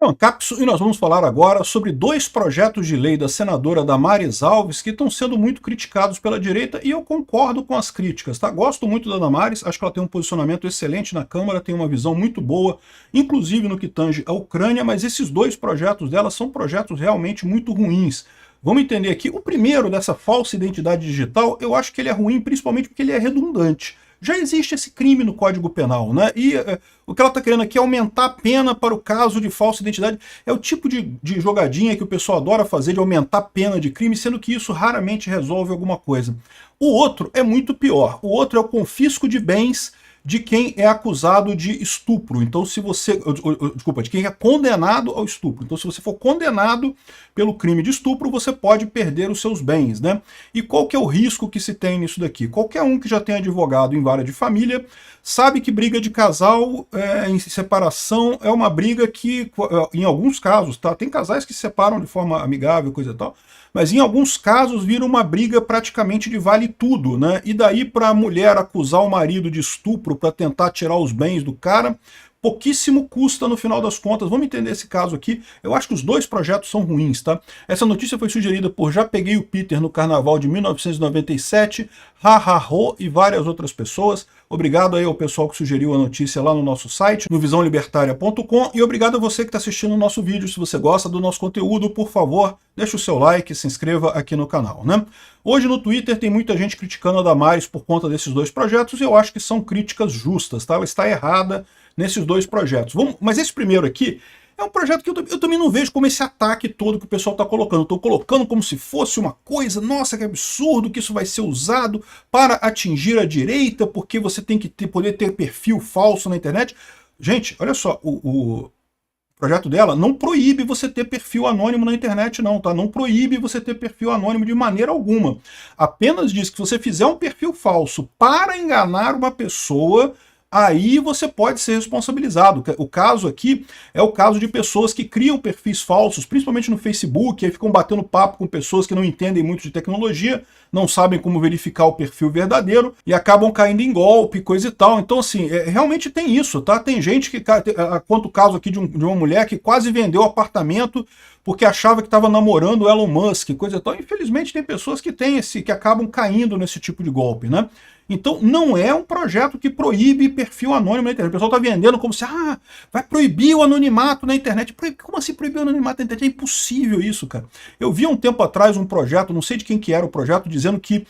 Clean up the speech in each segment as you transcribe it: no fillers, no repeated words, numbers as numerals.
Bom, Capso, e nós vamos falar agora sobre dois projetos de lei da senadora Damares Alves que estão sendo muito criticados pela direita e eu concordo com as críticas, tá? Gosto muito da Damares, acho que ela tem um posicionamento excelente na Câmara, tem uma visão muito boa, inclusive no que tange a Ucrânia, mas esses dois projetos dela são projetos realmente muito ruins. Vamos entender aqui, o primeiro dessa falsa identidade digital, eu acho que ele é ruim principalmente porque ele é redundante. Já existe esse crime no Código Penal, né? E o que ela está querendo aqui é aumentar a pena para o caso de falsa identidade. É o tipo de jogadinha que o pessoal adora fazer, de aumentar a pena de crime, sendo que isso raramente resolve alguma coisa. O outro é muito pior. O outro é o confisco de bens de quem é acusado de estupro. Então, se você... Desculpa, de quem é condenado ao estupro. Então, se você for condenado pelo crime de estupro, você pode perder os seus bens, né? E qual que é o risco que se tem nisso daqui? Qualquer um que já tem advogado em vara de família sabe que briga de casal em separação é uma briga que, em alguns casos, tá? Tem casais que se separam de forma amigável, coisa e tal, mas em alguns casos vira uma briga praticamente de vale tudo, né? E daí para a mulher acusar o marido de estupro para tentar tirar os bens do cara, pouquíssimo custa no final das contas. Vamos entender esse caso aqui. Eu acho que os dois projetos são ruins, tá? Essa notícia foi sugerida por Já Peguei o Peter no Carnaval de 1997, Ha e várias outras pessoas. Obrigado aí ao pessoal que sugeriu a notícia lá no nosso site, no visãolibertaria.com, e obrigado a você que está assistindo o nosso vídeo. Se você gosta do nosso conteúdo, por favor, deixa o seu like e se inscreva aqui no canal, né? Hoje no Twitter tem muita gente criticando a Damares por conta desses dois projetos, e eu acho que são críticas justas, tá? Ela está errada nesses dois projetos. Mas esse primeiro aqui é um projeto que eu também não vejo como esse ataque todo que o pessoal está colocando. Estou colocando como se fosse uma coisa, nossa, que absurdo que isso vai ser usado para atingir a direita, porque você tem que poder ter perfil falso na internet. Gente, olha só, o projeto dela não proíbe você ter perfil anônimo na internet não, tá? Não proíbe você ter perfil anônimo de maneira alguma. Apenas diz que se você fizer um perfil falso para enganar uma pessoa, aí você pode ser responsabilizado. O caso aqui é o caso de pessoas que criam perfis falsos, principalmente no Facebook, aí ficam batendo papo com pessoas que não entendem muito de tecnologia, não sabem como verificar o perfil verdadeiro e acabam caindo em golpe, coisa e tal. Então, assim, realmente tem isso, tá? Tem gente que... Conta o caso aqui de uma mulher que quase vendeu apartamento porque achava que estava namorando o Elon Musk, coisa e tal. Infelizmente tem pessoas que que acabam caindo nesse tipo de golpe, né? Então não é um projeto que proíbe perfil anônimo na internet. O pessoal está vendendo como se, vai proibir o anonimato na internet. Como assim proibir o anonimato na internet? É impossível isso, cara. Eu vi há um tempo atrás um projeto, não sei de quem que era o projeto, dizendo que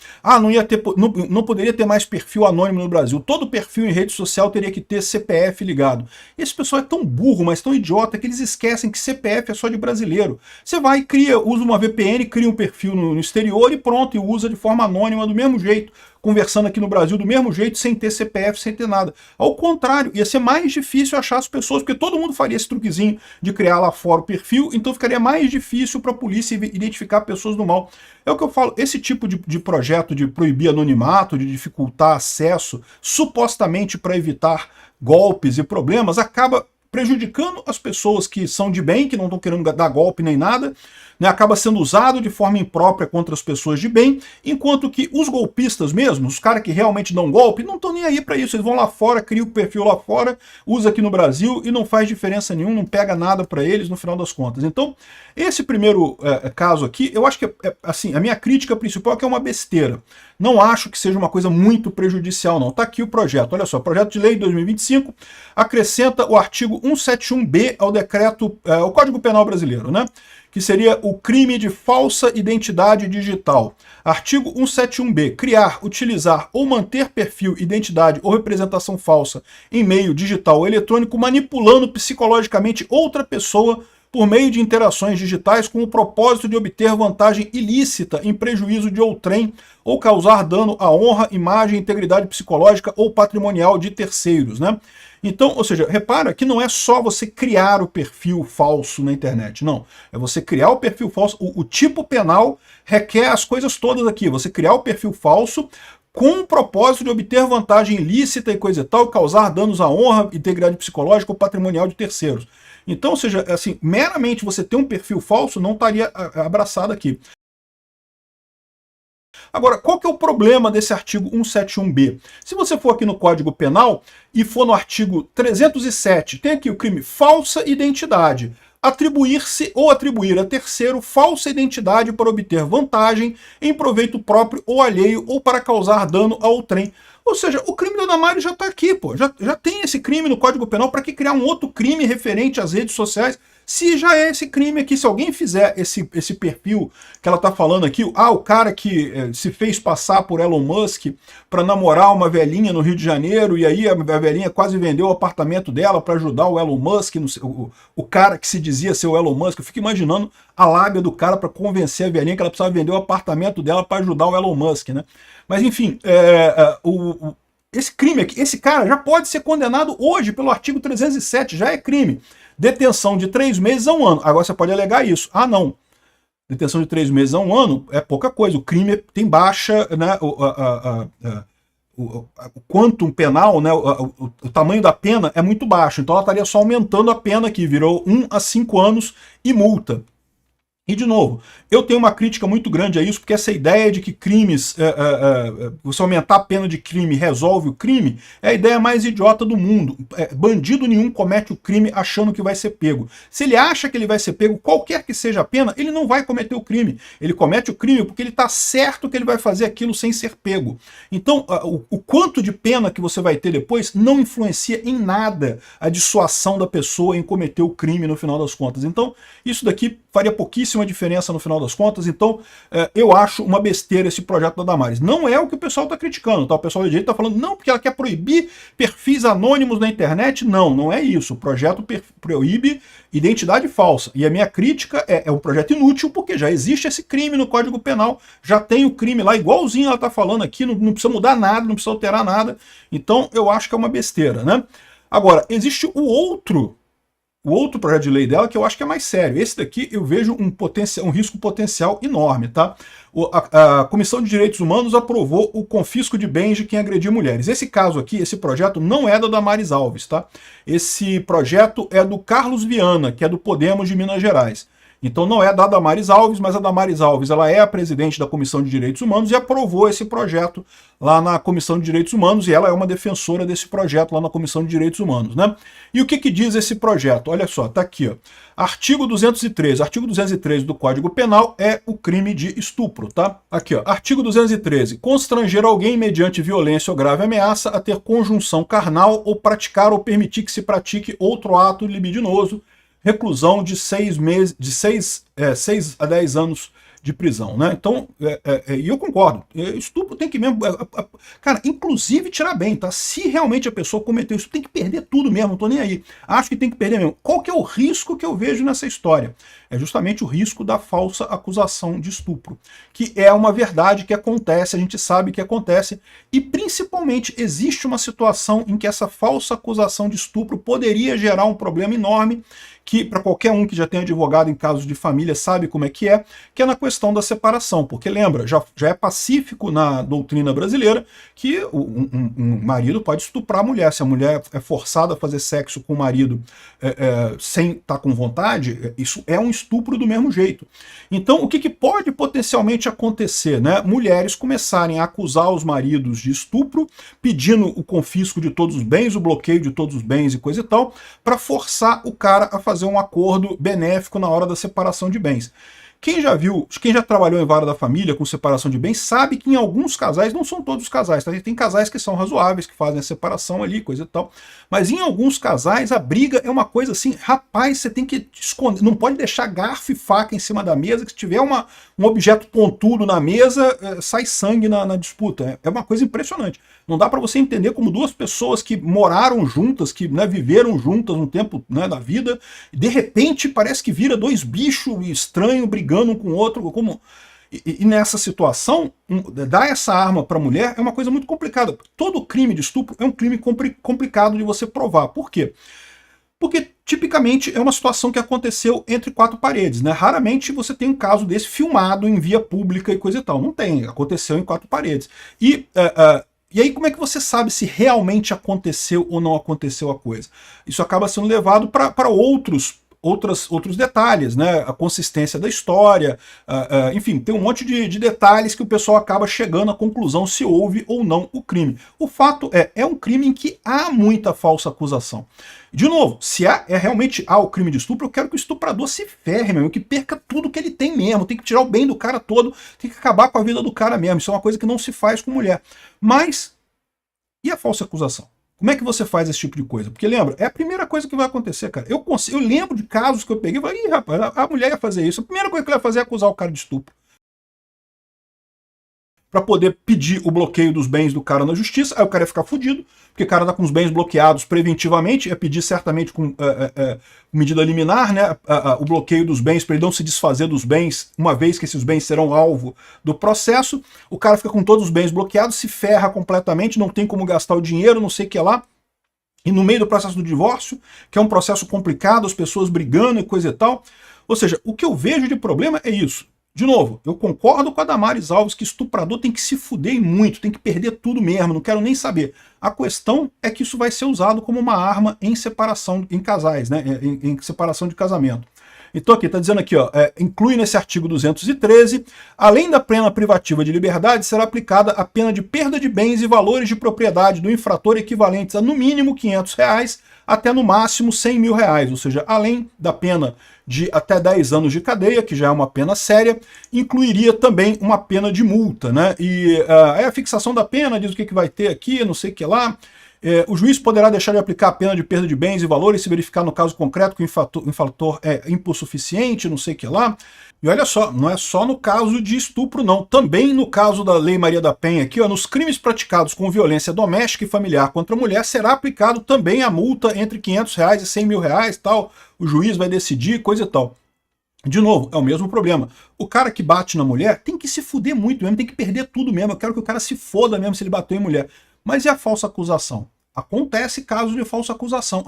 não poderia ter mais perfil anônimo no Brasil. Todo perfil em rede social teria que ter CPF ligado. Esse pessoal é tão burro, mas tão idiota, que eles esquecem que CPF é só de brasileiro. Você vai, usa uma VPN, cria um perfil no exterior e pronto, e usa de forma anônima do mesmo jeito, conversando aqui no Brasil do mesmo jeito, sem ter CPF, sem ter nada. Ao contrário, ia ser mais difícil achar as pessoas, porque todo mundo faria esse truquezinho de criar lá fora o perfil, então ficaria mais difícil para a polícia identificar pessoas do mal. É o que eu falo, esse tipo de projeto de proibir anonimato, de dificultar acesso, supostamente para evitar golpes e problemas, acaba prejudicando as pessoas que são de bem, que não estão querendo dar golpe nem nada, né, acaba sendo usado de forma imprópria contra as pessoas de bem, enquanto que os golpistas mesmo, os caras que realmente dão golpe, não estão nem aí para isso. Eles vão lá fora, criam o perfil lá fora, usa aqui no Brasil e não faz diferença nenhuma, não pega nada para eles no final das contas. Então, esse primeiro caso aqui, eu acho que assim, a minha crítica principal é que é uma besteira. Não acho que seja uma coisa muito prejudicial, não. Tá aqui o projeto. Olha só, projeto de lei 2025 acrescenta o artigo 171B ao decreto, ao Código Penal brasileiro, né? Que seria o crime de falsa identidade digital. Artigo 171B. Criar, utilizar ou manter perfil, identidade ou representação falsa em meio digital ou eletrônico, manipulando psicologicamente outra pessoa por meio de interações digitais com o propósito de obter vantagem ilícita em prejuízo de outrem ou causar dano à honra, imagem, integridade psicológica ou patrimonial de terceiros, né? Então, ou seja, repara que não é só você criar o perfil falso na internet, não. É você criar o perfil falso, o tipo penal requer as coisas todas aqui. Você criar o perfil falso com o propósito de obter vantagem ilícita e coisa e tal, causar danos à honra, integridade psicológica ou patrimonial de terceiros. Então, ou seja, assim, meramente você ter um perfil falso não estaria abraçado aqui. Agora, qual que é o problema desse artigo 171B? Se você for aqui no Código Penal e for no artigo 307, tem aqui o crime falsa identidade. atribuir-se ou atribuir a terceiro falsa identidade para obter vantagem em proveito próprio ou alheio ou para causar dano a outrem. Ou seja, o crime da Damares já está aqui, pô. Já tem esse crime no Código Penal, para que criar um outro crime referente às redes sociais, se já é esse crime aqui? Se alguém fizer esse perfil que ela está falando aqui, o cara que se fez passar por Elon Musk para namorar uma velhinha no Rio de Janeiro, e aí a velhinha quase vendeu o apartamento dela para ajudar o Elon Musk, o cara que se dizia ser o Elon Musk. Eu fico imaginando a lábia do cara para convencer a velhinha que ela precisava vender o apartamento dela para ajudar o Elon Musk, né? Mas enfim, esse crime aqui, esse cara já pode ser condenado hoje pelo artigo 307, já é crime. Detenção de 3 meses a 1 ano. Agora você pode alegar isso. Ah, não. Detenção de 3 meses a 1 ano é pouca coisa. O crime tem baixa, né, o quantum penal, né, o tamanho da pena é muito baixo. Então ela estaria só aumentando a pena, que virou 1 a 5 anos e multa. E, de novo, eu tenho uma crítica muito grande a isso, porque essa ideia de que crimes, você aumentar a pena de crime resolve o crime, é a ideia mais idiota do mundo. Bandido nenhum comete o crime achando que vai ser pego. Se ele acha que ele vai ser pego, qualquer que seja a pena, ele não vai cometer o crime. Ele comete o crime porque ele está certo que ele vai fazer aquilo sem ser pego. Então, o quanto de pena que você vai ter depois não influencia em nada a dissuasão da pessoa em cometer o crime no final das contas. Então, isso daqui faria pouquíssima diferença no final das contas. Então eu acho uma besteira esse projeto da Damares. Não é o que o pessoal está criticando, tá? O pessoal da direita está falando, não, porque ela quer proibir perfis anônimos na internet. Não, não é isso. O projeto proíbe identidade falsa. E a minha crítica é um projeto inútil, porque já existe esse crime no Código Penal, já tem o crime lá, igualzinho ela está falando aqui, não precisa mudar nada, não precisa alterar nada. Então eu acho que é uma besteira, né? Agora, existe o outro projeto de lei dela que eu acho que é mais sério. Esse daqui eu vejo um risco potencial enorme, tá? A Comissão de Direitos Humanos aprovou o confisco de bens de quem agredir mulheres. Esse caso aqui, esse projeto não é da Damares Alves, tá? Esse projeto é do Carlos Viana, que é do Podemos de Minas Gerais. Então não é da Damares Alves, mas a Damares Alves ela é a presidente da Comissão de Direitos Humanos e aprovou esse projeto lá na Comissão de Direitos Humanos, e ela é uma defensora desse projeto lá na Comissão de Direitos Humanos, né? E o que diz esse projeto? Olha só, tá aqui, ó. Artigo 213. Artigo 213 do Código Penal é o crime de estupro, tá? Aqui, ó. Artigo 213. Constranger alguém mediante violência ou grave ameaça a ter conjunção carnal ou praticar ou permitir que se pratique outro ato libidinoso, reclusão de 6 a 10 anos de prisão, né? Então, e eu concordo, estupro tem que mesmo, cara, inclusive tirar bem, tá? Se realmente a pessoa cometeu isso, tem que perder tudo mesmo, não tô nem aí. Acho que tem que perder mesmo. Qual que é o risco que eu vejo nessa história? É justamente o risco da falsa acusação de estupro, que é uma verdade que acontece, a gente sabe que acontece, e principalmente existe uma situação em que essa falsa acusação de estupro poderia gerar um problema enorme, que para qualquer um que já tem advogado em casos de família sabe como é que é na questão da separação, porque lembra, já é pacífico na doutrina brasileira que um marido pode estuprar a mulher. Se a mulher é forçada a fazer sexo com o marido sem estar com vontade, isso é um estupro do mesmo jeito. Então o que pode potencialmente acontecer, né? Mulheres começarem a acusar os maridos de estupro, pedindo o confisco de todos os bens, o bloqueio de todos os bens e coisa e tal, para forçar o cara a fazer um acordo benéfico na hora da separação de bens. Quem já viu, quem já trabalhou em vara da família com separação de bens, sabe que em alguns casais, não são todos os casais, tá? Tem casais que são razoáveis, que fazem a separação ali, coisa e tal, mas em alguns casais a briga é uma coisa assim, rapaz, você tem que esconder, não pode deixar garfo e faca em cima da mesa, que se tiver um objeto pontudo na mesa, sai sangue na disputa. É uma coisa impressionante. Não dá para você entender como duas pessoas que moraram juntas, que, né, viveram juntas um tempo, né, da vida, de repente parece que vira dois bichos estranhos brigando um com o outro. Como... E nessa situação, dar essa arma para a mulher é uma coisa muito complicada. Todo crime de estupro é um crime complicado de você provar. Por quê? Porque tipicamente é uma situação que aconteceu entre quatro paredes, né? Raramente você tem um caso desse filmado em via pública e coisa e tal. Não tem, aconteceu em quatro paredes. E aí como é que você sabe se realmente aconteceu ou não aconteceu a coisa? Isso acaba sendo levado para outros outros detalhes, né? A consistência da história, enfim, tem um monte de detalhes que o pessoal acaba chegando à conclusão se houve ou não o crime. O fato é um crime em que há muita falsa acusação. De novo, se realmente há o crime de estupro, eu quero que o estuprador se ferre mesmo, que perca tudo que ele tem mesmo, tem que tirar o bem do cara todo, tem que acabar com a vida do cara mesmo. Isso é uma coisa que não se faz com mulher. Mas, e a falsa acusação? Como é que você faz esse tipo de coisa? Porque lembra, é a primeira coisa que vai acontecer, cara. Eu lembro de casos que eu peguei e falei, ih, rapaz, a mulher ia fazer isso. A primeira coisa que ela ia fazer é acusar o cara de estupro, para poder pedir o bloqueio dos bens do cara na justiça. Aí o cara ia ficar fudido, porque o cara tá com os bens bloqueados preventivamente, ia pedir certamente com medida liminar, né, o bloqueio dos bens para ele não se desfazer dos bens, uma vez que esses bens serão alvo do processo. O cara fica com todos os bens bloqueados, se ferra completamente, não tem como gastar o dinheiro, não sei o que lá. E no meio do processo do divórcio, que é um processo complicado, as pessoas brigando e coisa e tal. Ou seja, o que eu vejo de problema é isso. De novo, eu concordo com a Damares Alves que estuprador tem que se fuder muito, tem que perder tudo mesmo, não quero nem saber. A questão é que isso vai ser usado como uma arma em separação, em casais, né? Em separação de casamento. Então aqui, está dizendo aqui, ó, inclui nesse artigo 213, além da pena privativa de liberdade, será aplicada a pena de perda de bens e valores de propriedade do infrator equivalentes a no mínimo R$500 até no máximo R$100.000, ou seja, além da pena de até 10 anos de cadeia, que já é uma pena séria, incluiria também uma pena de multa, né? E aí a fixação da pena diz o que vai ter aqui, não sei o que lá. O juiz poderá deixar de aplicar a pena de perda de bens e valores se verificar no caso concreto que o infrator é hipossuficiente, não sei o que lá. E olha só, não é só no caso de estupro não, também no caso da Lei Maria da Penha aqui, ó, nos crimes praticados com violência doméstica e familiar contra a mulher, será aplicado também a multa entre R$500 e R$100.000, tal, o juiz vai decidir, coisa e tal. De novo, é o mesmo problema. O cara que bate na mulher tem que se fuder muito mesmo, tem que perder tudo mesmo, eu quero que o cara se foda mesmo se ele bateu em mulher. Mas e a falsa acusação? Acontece casos de falsa acusação.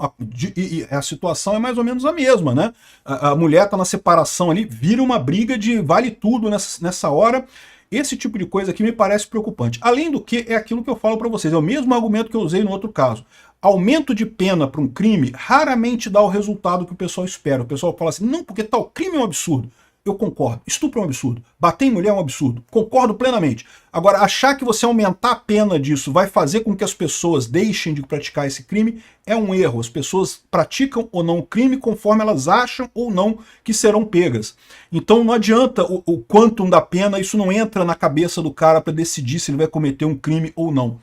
E a situação é mais ou menos a mesma, né? A mulher está na separação ali, vira uma briga de vale tudo nessa hora. Esse tipo de coisa aqui me parece preocupante. Além do que, é aquilo que eu falo para vocês, é o mesmo argumento que eu usei no outro caso. Aumento de pena para um crime raramente dá o resultado que o pessoal espera. O pessoal fala assim, não, porque tal crime é um absurdo. Eu concordo. Estupro é um absurdo. Bater em mulher é um absurdo. Concordo plenamente. Agora, achar que você aumentar a pena disso vai fazer com que as pessoas deixem de praticar esse crime é um erro. As pessoas praticam ou não o crime conforme elas acham ou não que serão pegas. Então não adianta o quantum da pena, isso não entra na cabeça do cara para decidir se ele vai cometer um crime ou não.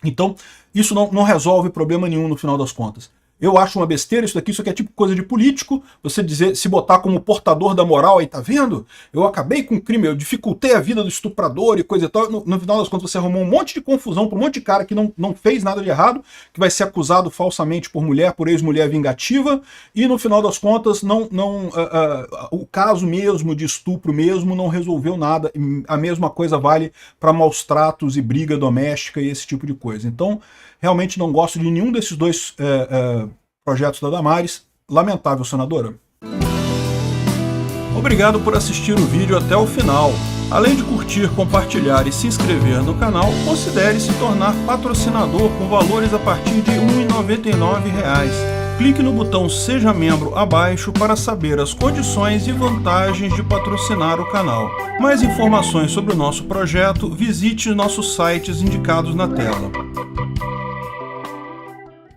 Então, isso não resolve problema nenhum no final das contas. Eu acho uma besteira isso daqui, isso aqui é tipo coisa de político, você dizer, se botar como portador da moral aí, tá vendo? Eu acabei com o crime, eu dificultei a vida do estuprador e coisa e tal. No final das contas você arrumou um monte de confusão para um monte de cara que não fez nada de errado, que vai ser acusado falsamente por ex-mulher vingativa, e no final das contas o caso mesmo de estupro mesmo não resolveu nada. A mesma coisa vale para maus tratos e briga doméstica e esse tipo de coisa. Então, realmente não gosto de nenhum desses dois projetos da Damares. Lamentável, senadora. Obrigado por assistir o vídeo até o final. Além de curtir, compartilhar e se inscrever no canal, considere se tornar patrocinador com valores a partir de R$ 1,99. Clique no botão Seja Membro abaixo para saber as condições e vantagens de patrocinar o canal. Mais informações sobre o nosso projeto, visite nossos sites indicados na tela.